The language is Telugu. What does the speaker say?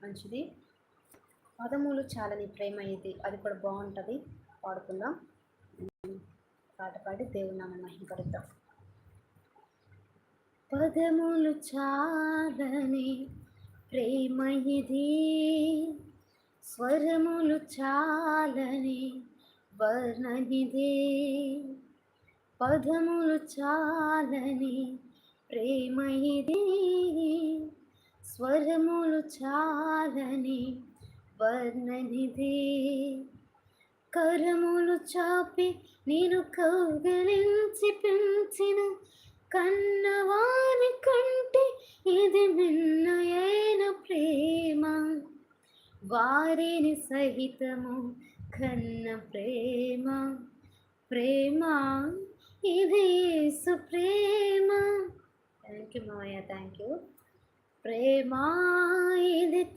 మంచిది. పదములు చాలని ప్రేమ ఇది, అది కూడా బాగుంటుంది. పాడుకుందాం. పాట పాడి దేవుని నామమున మహిమపరుద్దాం. పదములు చాలని ప్రేమ ఇది, స్వరములు చాలని వర్ణనిదే. పదములు చాలని ప్రేమ ఇది, స్వరములు చాలని వర్ణనిదే. కరములు చాపి నేను కౌగిలించి పెంచిన కన్నవారి కంటే ఇది మిన్నయైన ప్రేమ. వారిని సహితము కన్న ప్రేమ, ప్రేమ ఇది యేసు ప్రేమ. థ్యాంక్ యూ మామయ్య, థ్యాంక్ యూ. ప్రేమ